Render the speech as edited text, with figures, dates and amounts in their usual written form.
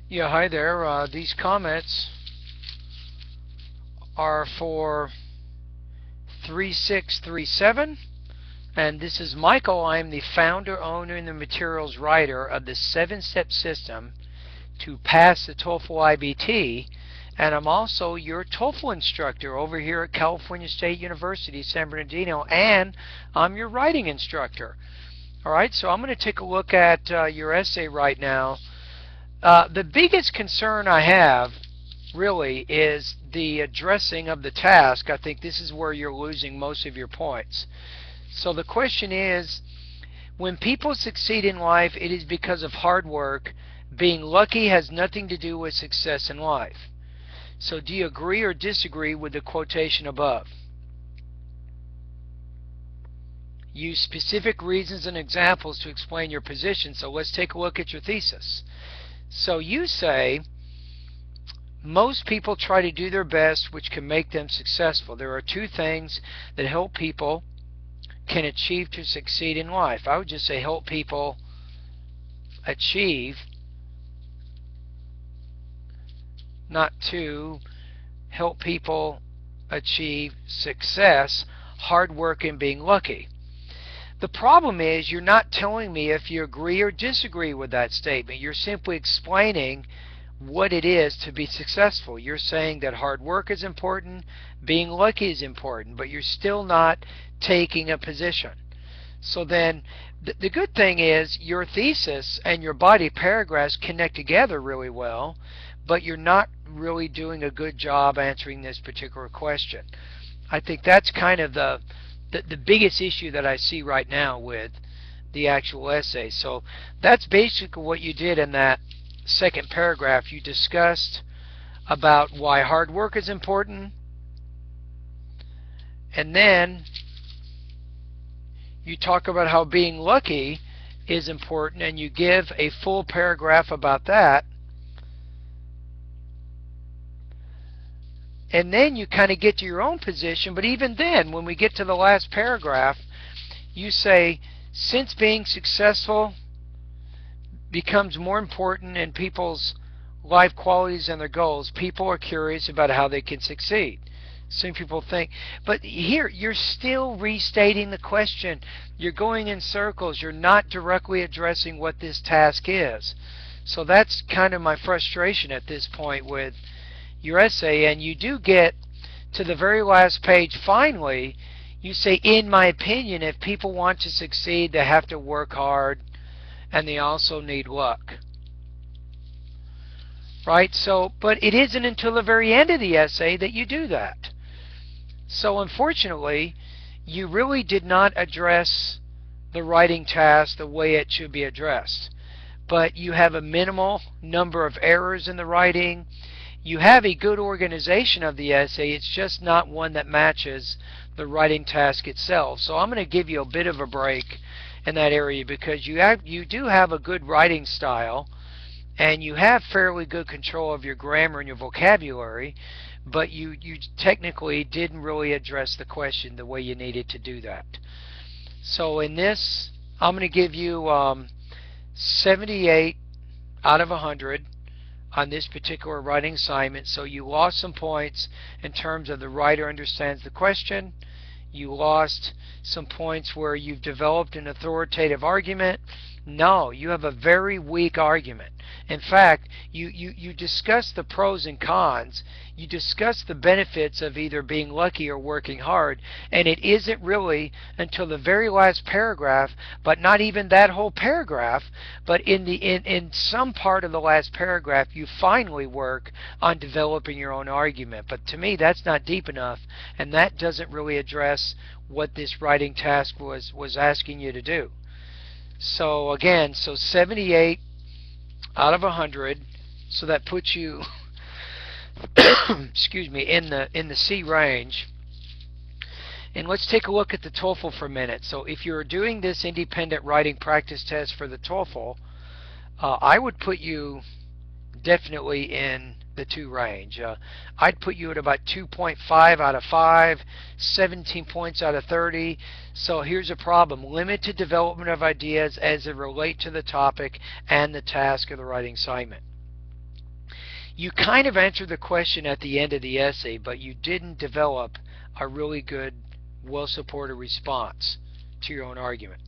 Yeah, hi there. These comments are for 3637, and this is Michael. I am the founder, owner, and the materials writer of the 7-step system to pass the TOEFL IBT, and I'm also your TOEFL instructor over here at California State University, San Bernardino, and I'm your writing instructor. Alright, so I'm going to take a look at your essay right now. The biggest concern I have really is the addressing of the task. I think this is where you're losing most of your points. So the question is, when people succeed in life, it is because of hard work. Being lucky has nothing to do with success in life. So do you agree or disagree with the quotation above? Use specific reasons and examples to explain your position. So let's take a look at your thesis. So you say, most people try to do their best, which can make them successful. There are two things that help people can achieve to succeed in life. I would just say help people achieve, not to help people achieve success, hard work, and being lucky. The problem is you're not telling me if you agree or disagree with that statement. You're simply explaining what it is to be successful. You're saying that hard work is important, being lucky is important, but you're still not taking a position. So then the good thing is your thesis and your body paragraphs connect together really well, but you're not really doing a good job answering this particular question. I think that's kind of the biggest issue that I see right now with the actual essay. So that's basically what you did in that second paragraph. You discussed about why hard work is important, and then you talk about how being lucky is important, and you give a full paragraph about that. And then you kind of get to your own position, but even then, when we get to the last paragraph, you say, since being successful becomes more important in people's life qualities and their goals, people are curious about how they can succeed. Some people think, but here you're still restating the question. You're going in circles. You're not directly addressing what this task is. So that's kind of my frustration at this point with your essay. And you do get to the very last page. Finally, you say, in my opinion, if people want to succeed, they have to work hard, and they also need luck. Right? So, but it isn't until the very end of the essay that you do that. So unfortunately, you really did not address the writing task the way it should be addressed. But you have a minimal number of errors in the writing. You have a good organization of the essay. It's just not one that matches the writing task itself. So I'm going to give you a bit of a break in that area, because you do have a good writing style, and you have fairly good control of your grammar and your vocabulary, but you technically didn't really address the question the way you needed to do that. So in this, I'm going to give you 78 out of 100 on this particular writing assignment. So you lost some points in terms of the writer understands the question. You lost some points where you've developed an authoritative argument. No, you have a very weak argument. In fact, you discuss the pros and cons. You discuss the benefits of either being lucky or working hard, and it isn't really until the very last paragraph, but not even that whole paragraph, but in some part of the last paragraph, you finally work on developing your own argument. But to me, that's not deep enough, and that doesn't really address what this writing task was asking you to do. So again, 78 out of 100, so that puts you excuse me, in the C range. And let's take a look at the TOEFL for a minute. So if you're doing this independent writing practice test for the TOEFL, I would put you definitely in the 2 range. I'd put you at about 2.5 out of 5, 17 points out of 30. So here's a problem: limited development of ideas as they relate to the topic and the task of the writing assignment. You kind of answered the question at the end of the essay, but you didn't develop a really good, well-supported response to your own argument.